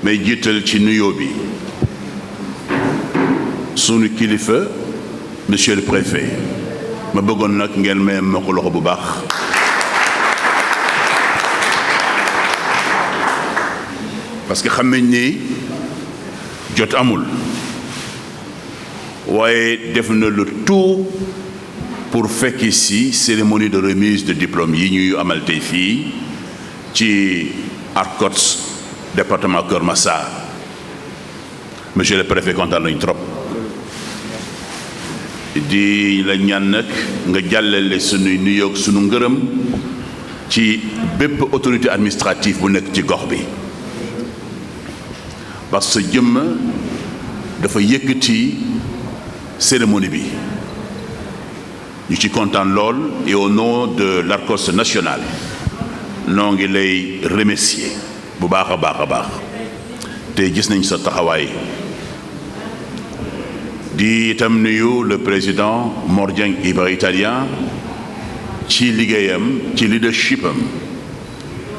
may jiital ci nuyoo bi sunu kilifa monsieur le préfet ma bëggoon nag ngeen may ma ko loxo bu baax parce que xam nañ ni jot amul waaye def na le tout pour fekk ci cérémonie de remise de diplôme yi ñuy amal tey fii ci ARCOT département Keur Massar monsieur le préfet kontaan nañu trop di la ñaan nag nga jàllale sunuy nuyoog sunu ngërëm ci bépp autorité administrative bu nekk ci gox bi parce que jëmm dafa yëkkati cérémonie bi ñu ci kontaan lool et au nom de l'ARCOS national noo ngi lay remercier bu baax a baax a baax te gis nañ sa taxawaay di itam nuyu le président Mor Dieng Ibra Italien ci liggéeyam ci leadership am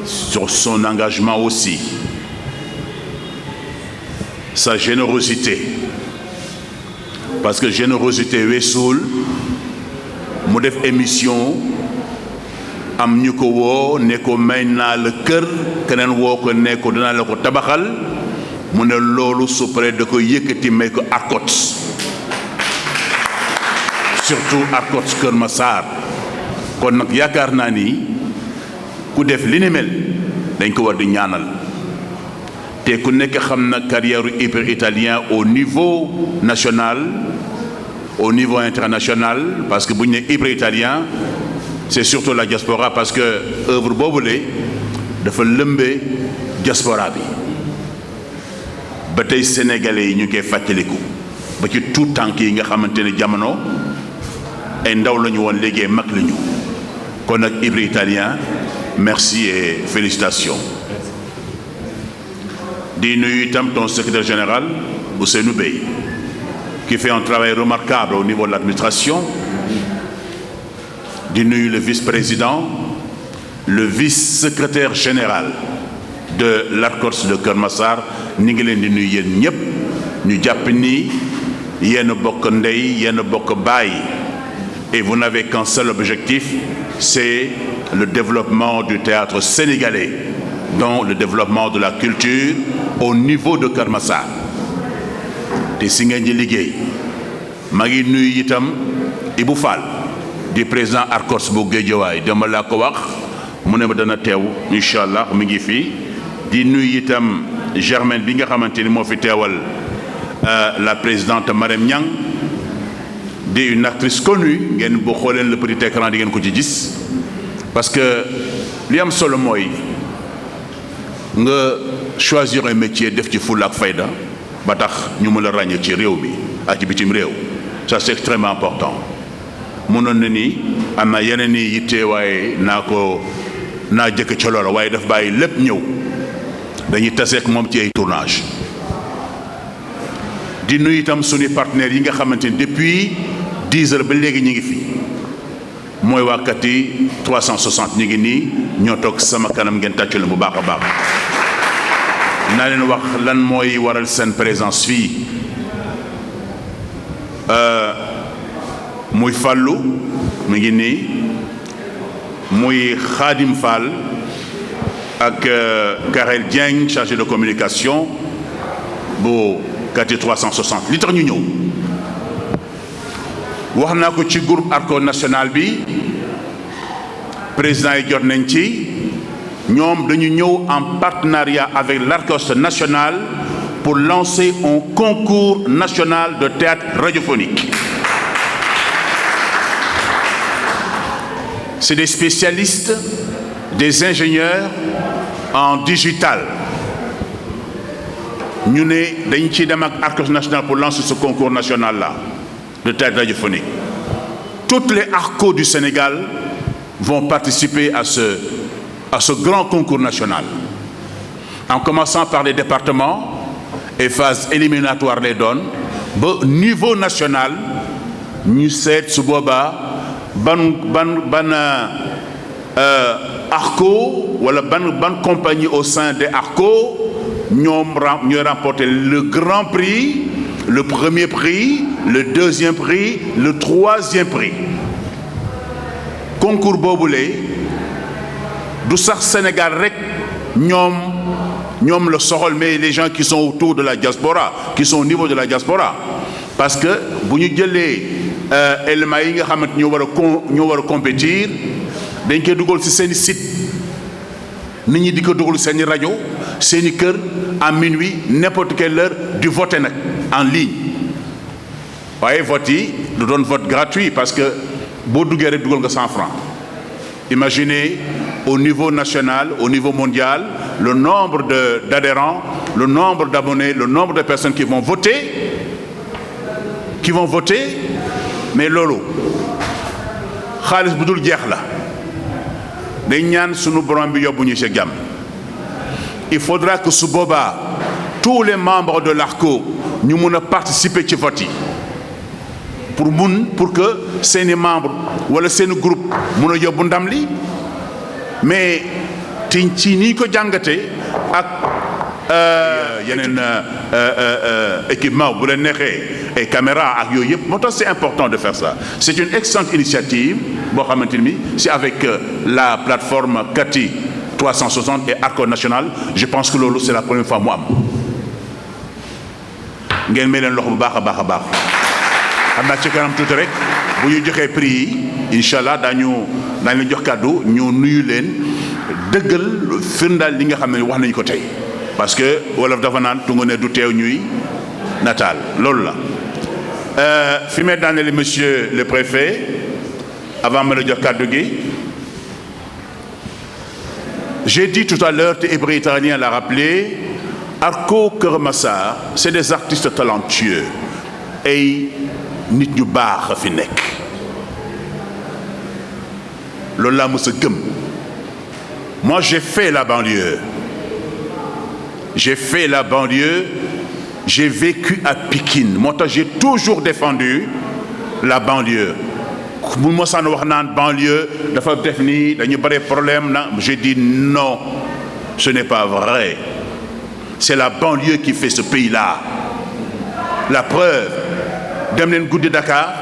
sur son engagement aussi sa générosité parce que générosité weesuul mu def émission am ñu ko woo ne ko may naa la kër keneen woo ko ne ko dinaa la ko tabaxal mu ne loolu su paree da ko yëkkati may ko ARCOT surtout ARCOT Keur Massar kon nag yaakaar naa ni ku def li ni mel dañ ko war di ñaanal te ku nekk xam na carrière Ibra Italien au niveau national au niveau international parce que bu ñu ne Ibra Italien c'est surtout la diaspora parce que œuvre boobule dafa lëmbee diaspora bi ba tey sénégalais yi ñu koy fàttaliku ba ci tout tànk yi nga xamante ne jamono ay ndaw lañu woon léegi mag lañu kon nag Ibra Italien merci et félicitations di nuyu itam ton secrétaire général Ousseynou Bey qui fait un travail remarquable au niveau de l'administration di nuyu le vice-président le vice-secrétaire général de l'ARCOS de Keur Massar ni ngi leen di nuyu yéen ñëpp ñu jàpp ni yéen bokk ndey yéen bokk baay et vous n'avez qu'un seul objectif c'est le développement du théâtre sénégalais dont le développement de la culture au niveau de Keur Massar te si ngeen di liggéey maa ngi nuyu itam Ibou Fall di président ARCOS bu Guédiawaye dama laa ko wax mu ne ma dana teew incha allah mi ngi fii di nuyu itam Germaine bi nga xamante ni moo fi teewal la présidente Marème Niang di une actrice connue ngeen boo xooleen le petit écran di ngeen ko ci gis parce que li am solo mooy nga choisir un métier def ci fulla ak fayda ba tax ñu mën a ràññee ci réew mi ak ci bitim réew ça c'est extrêmement important mënoon na ni am na yeneen i yitte waaye naa jëkk ca loola waaye daf bàyyi lépp ñëw dañuy taseek moom ci ay tournage di nuyu itam suñu partenaires yi nga xamante ni depuis 10 heures ba léegi ñu ngi fi mooy waa Kati 360 ñu ngi nii ñoo toog sama kanam ngeen tàccu leen bu baax a baax naa leen wax lan mooy waral seen présence fii muy Fallou mu ngi nii muy Khadim Fall ak Karel Dieng chargé de communication bu Kati 360 li tax ñu ñëw wax naa ko ci groupe ARCOS national bi président yi jot nañ ci ñoom dañu ñëw en partenariat avec l'ARCOS national pour lancer un concours national de théâtre radiophonique. C'est des spécialistes, des ingénieurs en digital. Ñu ne dañ ciy dem ak ARCOS national pour lancer ce concours national là de théâtre radiophonique. Toutes les ARCOS du Sénégal vont participer à ce grand concours national. En commençant par les départements et phase éliminatoire les donne ba niveau national ñu seet su boobaa ban ARCOS wala ban compagnie au sein des ARCOS ñoom ñooy remporté le grand prix, le premier prix, le deuxième prix, le troisième prix. Concours boobule du sax Sénégal rek ñoom la soxal, mais les gens qui sont autour de la diaspora, qui sont au niveau de la diaspora, parce que bu ñu jëlee éléments yi nga xamante ñoo war a compétir dañ koy dugal ci seeni site, nit ñi di ko dugal seeni rajo, seeni kër à minuit, n'importe quelle heure di voter nag en ligne. waaye vote yi du doon vote gratuit, parce que boo duggee rek dugal nga 100 francs. Imaginez au niveau national, au niveau mondial, le nombre d'adhérents, le nombre d'abonnés, le nombre de personnes qui vont voter, mais loolu xaalis bu dul jeex la. dañ ñaan sunu borom bi yóbbu ñu ci jàmm. Il faudra que su boobaa tous les membres de l'ARCO ñu mun a participer ci vote yi pour que seeni membres wala seeni groupe mun a yóbbu ndam li. mais ci ni ko jàngatee ak yeneen équipement bu leen neexee et caméra ak yooyu yëpp moo tax c'est important de faire ça. C'est une excellente initiative boo xamante ni c'est avec la plateforme Kati 360 et ARCO national. Je pense que loolu c'est la première fois mu am. ngeen may leen loxo bu baax a baax a baax. xam naa ci kanam tuuti rek bu ñu joxee prix yi incha allah daañu jox kàddu ñu nuyu leen dëggal firndaal li nga xam ne wax nañu ko tey, parce que wolof dafa naan tungu ne du teew ñuy nataal loolu la. fi may daaneel monsieur le préfet avant ma la jox kàddu gi, j'ai dit tout à l'heure, te Ibra Italien l'a rappelé, ARCO Kër Massar c'est des artistes talentueux ay nit ñu baax a fi nekk. loolu laa mës a gëm. Moi j'ai fait la banlieue, j'ai vécu à Pikine, moo tax j'ai toujours défendu la banlieue. bu ma saan wax naan banlieue dafa def nii dañu bare problème na, j'ai dit non, ce n'est pas vrai. C'est la banlieue qui fait ce pays-là. La preuve, dem leen guddi Dakar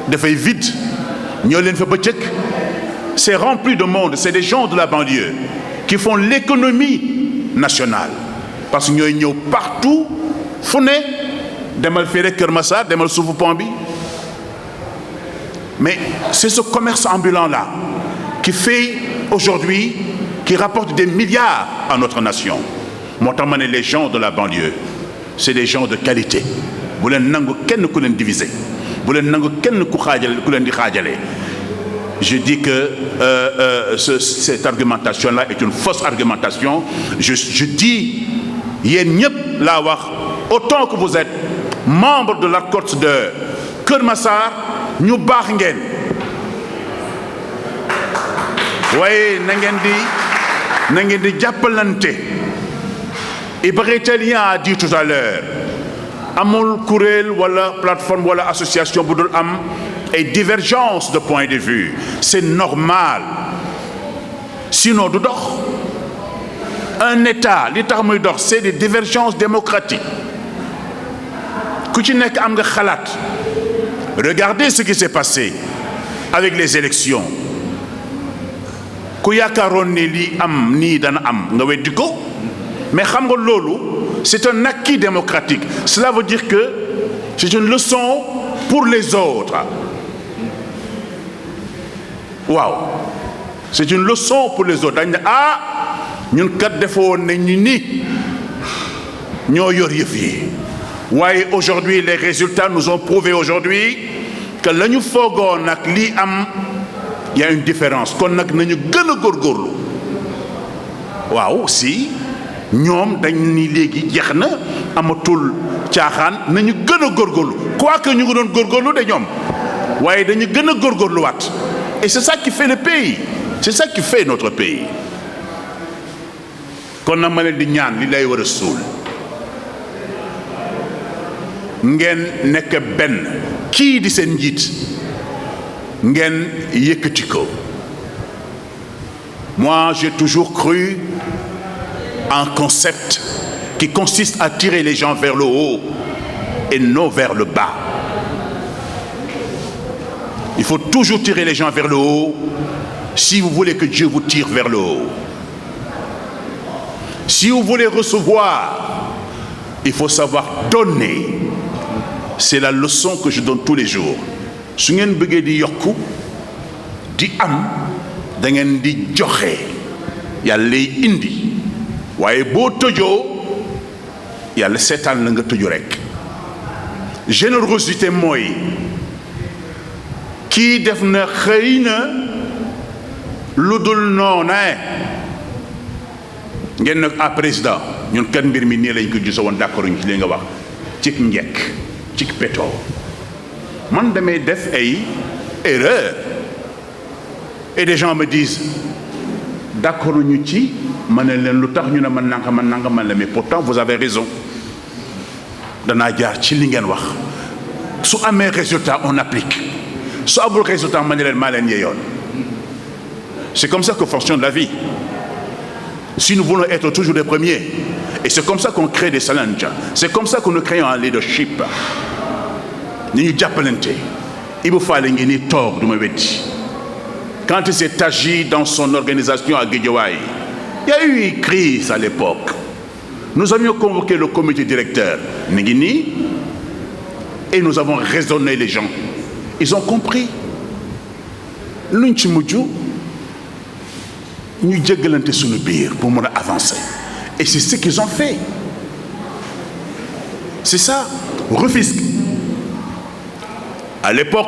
dafay vide, ñoo leen fa bëccëg, c'est rempli de monde. C'est des gens de la banlieue qui font l'économie nationale, parce que ñooy ñëw partout fu ne, demal fii rek Kër Massar, demal suufu pont bi. Mais c'est ce commerce ambulant-là qui fait aujourd'hui, qui rapporte des milliards à notre nation. moo tax ma ne les gens de la banlieue c'est des gens de qualité. bu leen nangu kenn ku leen diviser, bu leen nangu kenn ku leen di xaajale. Je dis que cette argumentation-là est une fausse argumentation. Je dis yéen ñëpp laa wax, autant que vous êtes membre de l'ARCOT de Kër Massar, ñu baax ngeen. waaye na ngeen di jàppalante. Ibra Italien a dit tout à l'heure, amul kuréel wala plateforme wala association bu dul am ay divergence de point de vue. C'est normal, sinon du dox. Un État li tax muy dox c'est des divergences démocratiques. ku ci nekk am nga xalaat. Regardez ce qui s'est passé avec les élections. ku yaakaaroon ni lii am nii dana am nga weddi ko, mais xam nga loolu c'est un acquis démocratique. Cela veut dire que c'est une leçon pour les autres. waaw, c'est une leçon pour les autres. dañ ne ñun kat defoon nañ ni ñoo yor yëf yi. waaye aujourd'hui les résultats nous ont prouvé aujourd'hui que la ñu foogoon nag lii am y a une différence. kon nag nañu gën a góorgóorlu. waaw si ñoom dañ ni léegi jeex na, amatul caaxaan, nañu gën a góorgóorlu. quoique ñu ngi doon góorgóorlu de ñoom, waaye dañu gën a góorgóorluwaat. Et c'est ça qui fait le pays, c'est ça qui fait notre pays. kon nag ma leen di ñaan li lay war a suul, ngeen nekk benn, kii di seen njiit ngeen yëkkati ko. Moi j'ai toujours cru un concept qui consiste à tirer les gens vers le haut et non vers le bas. Il faut toujours tirer les gens vers le haut si vous voulez que Dieu vous tire vers le haut. Si vous voulez recevoir, il faut savoir donner. C'est la leçon que je donne tous les jours. Su ngeen bëggee di yokku di am da ngeen di joxe yàlla lay indi waaye boo tëjoo yàlla seetaan la nga tëju rek. Générosité mooy kii def na xëy na lu dul noona ngeen nag à président ñun kat mbir mi nii lañ ko gisa woon d'accord ñu ci li nga wax cig njekk cig petoo man damay def ay erreur et des gens me disent d'accord ñu ci ma ne leen lu tax ñu ne man nanga man la mais pourtant vous avez raison danaa jaar ci li ngeen wax su amee résultat on applique su amul résultat ma ne leen maa leen yeyoon. C'est comme ça que fonctionne la vie. Si nous voulons être toujours les premiers, et c'est comme ça qu'on crée des challenges, c'est comme ça que nous créons un leadership. Nous jàppalante Ibou Fall ngi ni toog du ma weddi quand il s'est agi dans son organisation à Guédiawaye, il y a eu une crise à l'époque. Nous avions convoqué le comité directeur mi ngi nii et nous avons raisonné les gens. Ils ont compris luñ ci mujj ñu jéggalante suñu biir pour mën a avancer et c'est ce qu'ils ont fait. C'est ça. Rufisque à l'époque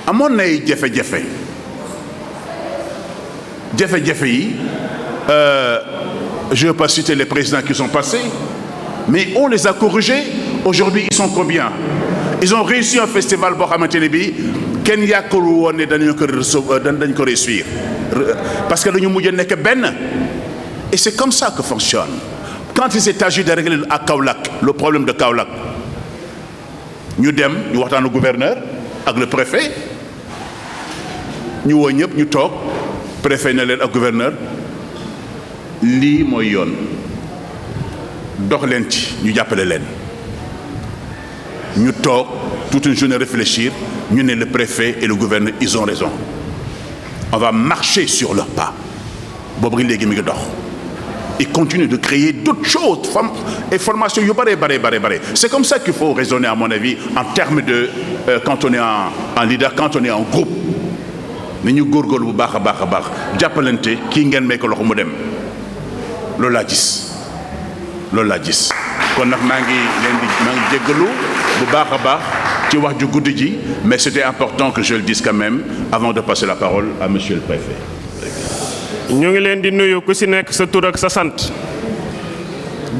amoon na ay jafe-jafe yi je ne veux pas citer les présidents qui sont passés, mais on les a corrigés. Aujourd'hui ils sont combien? Ils ont réussi un festival boo xamante ne bii kenn yaakaarul woon ne dañ ko réussir parce que dañu mujj nekk benn. Et c'est comme ça que fonctionne. Quand il s'est agi de régler à Kaolack le problème de Kaolack ñu dem ñu waxtaan ak gouverneur ak le préfet ñu woo ñëpp ñu toog préfet na leen ak gouverneur lii mooy yoon dox leen ci ñu jàppale leen ñu toog toute une journée réfléchir ñu ne le préfet et le gouverneur ils ont raison, on va marcher sur leurs pas. boobu léegi mi ngi dox. Ils continuent de créer d'autres choses et formations yu bare. C'est comme ça qu'il faut raisonner à mon avis en termes de quand on est en leader, quand on est en groupe. ni ñu góorgóorlu bu baax a baax jàppalante kii ngeen may ko loxo mu dem loolu laa gis kon nag maa ngi jéggalu bu baax a baax ci wax ju guddi ji, mais c'était important que je le dise quand même avant de passer la parole à monsieur le préfet. ñu ngi leen di nuyu ku ci nekk sa tur ak sa sant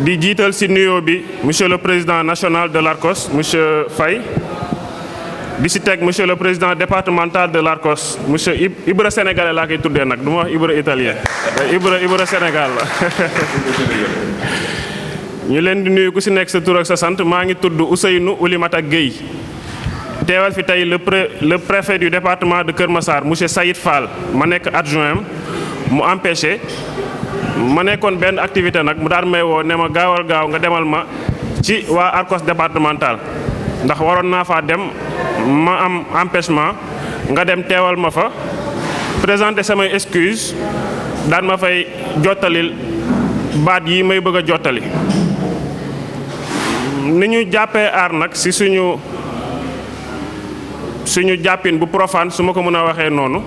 di jiital ci nuyoo bi monsieur le président national de l'ARCOS monsieur Faye di ci teg monsieur le président départemental de l'ARCOS monsieur Ibra sénégalais laa koy tuddee nag du ma wax Ibra italien Ibra Sénégal la ñu leen di nuyu ku ci nekk sa tur ak sa sant maa ngi tudd Ousseynou Oulimata Gueye teewal fi tey le préfet du département de Kër Massar monsieur Saïd Fall ma nekk adjoint mu empêché ma nekkoon benn activité nag mu daan may woo ne ma gaaw nga demal ma ci waa ARCOS départemental ndax waroon naa faa dem ma am empêchement nga dem teewal ma fa présenter samay excuse daan ma fay jottalil baat yi may bëgg a jottali. ni ñu jàppee aar nag ci suñu jàppin bu profane su ma ko mën a waxee noonu.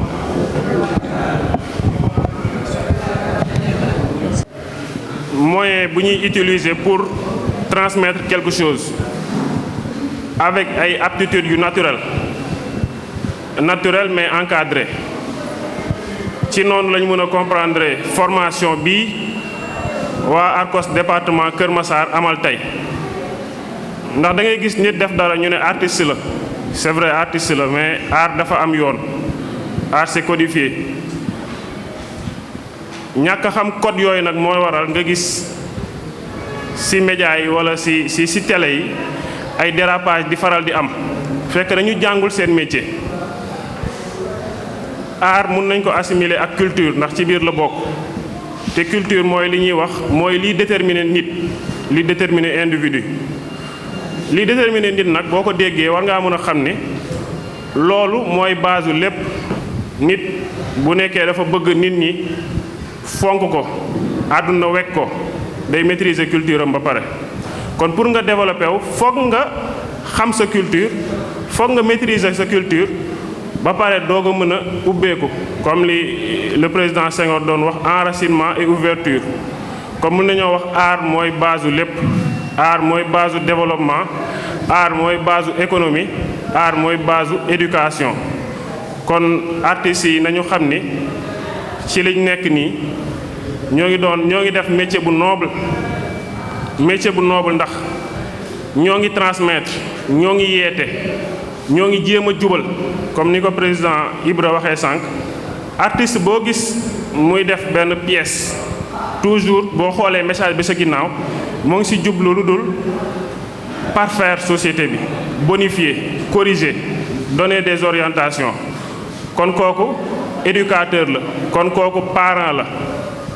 moyen bu ñuy utiliser pour transmettre quelque chose avec ay aptitudes yu naturel mais encadré ci noonu lañu mën a comprendre formation bi waa ARCOS département Kër Massar amal tey ndax da ngay gis nit def dara ñu ne artiste la c'est vrai artiste la mais art dafa am yoon art c'est codifié. ñàkk a xam code yooyu nag mooy waral nga gis ci média yi walla ci télé yi ay dérapage di faral di am fekk dañu jàngul seen métier. art mun nañ ko assimiler ak culture ndax ci biir la bokk te culture mooy li ñuy wax mooy liy déterminer nit li déterminer individu li déterminer nit nag boo ko déggee war ngaa mën a xam ne loolu mooy base lépp nit bu nekkee dafa bëgg nit ñi fonk ko àdduna wekk ko day maîtriser culture am ba pare kon pour nga développer wu foog nga xam sa culture foog nga maîtriser sa culture ba pare doog a mën a ubbeeku comme li le président Senghor doon wax enracinement et ouverture comme mën nañoo wax art mooy base lépp art mooy base développement art mooy base économie art mooy base éducation kon artistes yi nañu xam ni ci liñ nekk nii ñoo ngi def métier bu noble ndax ñoo ngi transmettre ñoo ngi yeete ñoo ngi jéem a jubal comme ni ko président Ibra waxee sànq artiste boo gis muy def benn pièce toujours boo xoolee message bi sa ginnaaw moo ngi ci jublu lu dul parfaire société bi bonifier corriger donner des orientations kon kooku éducateur la kon kooku parent la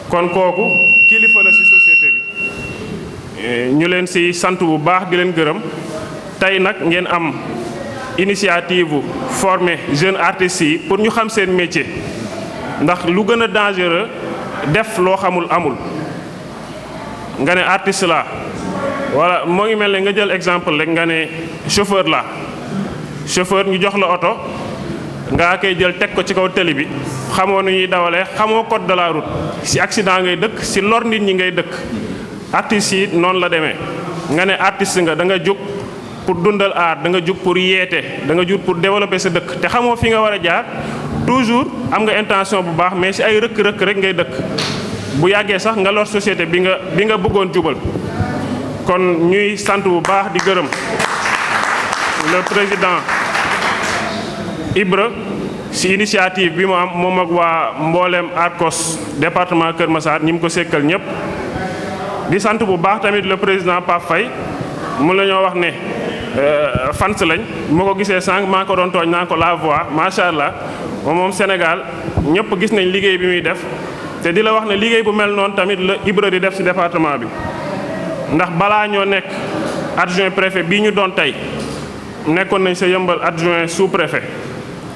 kon kooku kilifa la ci société bi ñu leen ci sant bu baax di leen gërëm tey nag ngeen am initiative former jeunes artistes yi pour ñu xam seen métier ndax lu gën a dangereux def loo xamul amul nga ne artiste la wala moo ngi mel ne nga jël exemple rek nga ne chauffeur la chauffeur ñu jox la oto nga koy jël teg ko ci kaw tali bi xamoo nu ñuy dawalee xamoo code de la route ci accident ngay dëkk ci lor nit ñi ngay dëkk artistes yi noonu la demee nga ne artiste nga da nga jóg pour dundal art da nga jóg pour yeete da nga jóg pour développer sa dëkk te xamoo fi nga war a jaar toujours am nga intention bu baax mais ci ay rëkk-rëkk rek ngay dëkk bu yàggee sax nga lor société bi nga bëggoon jubal kon ñuy sant bu baax di gërëm le président Ibra ci initiative bi mu am moom ak waa mbooleem ARCOS département Kër Massar ñi mu ko sekkal ñëpp di sant bu baax tamit le président Pape Faye mun la ñoo wax ne fans lañ moo ko gisee sànq maa ko doon tooñ naa ko la voix macha allah moom Sénégal ñëpp gis nañ liggéey bi muy def te di la wax ne liggéey bu mel noonu tamit la Ibra di def ci département bi ndax balaa ñoo nekk adjoint préfet bii ñu doon tey nekkoon nañ sa yëmbal adjoint sous préfet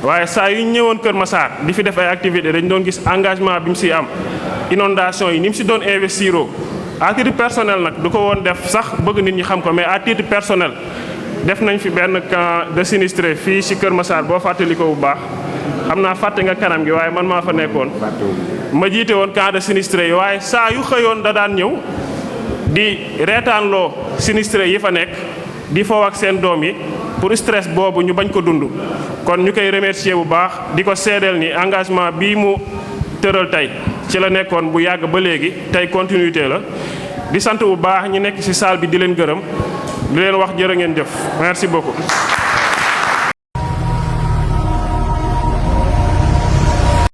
waaye saa yu ñëwoon Kër Massar di fi def ay activités dañ doon gis engagement bi mu ci am inondation yi ni mu ci doon investiroo à titre personnel nag du ko woon def sax bëgg nit ñi xam ko mais à titre personnel def nañ fi benn camp de sinistré fii ci Kër Massar boo fàttali ko bu baax xam naa fàtte nga kanam gi waaye man maa fa nekkoon ma jiite woon camp de sinistré yi waaye saa yu xëyoon da daan ñëw di reetaanloo sinistré yi fa nekk di foow ak seen doom yi pour stress boobu ñu bañ ko dund kon ñu koy remercier bu baax di ko seedeel ni engagement bii mu tëral tey ci la nekkoon bu yàgg ba léegi tey continuité la di sant bu baax ñi nekk ci salle bi di leen gërëm di leen wax jërë ngeen jëf merci beaucoup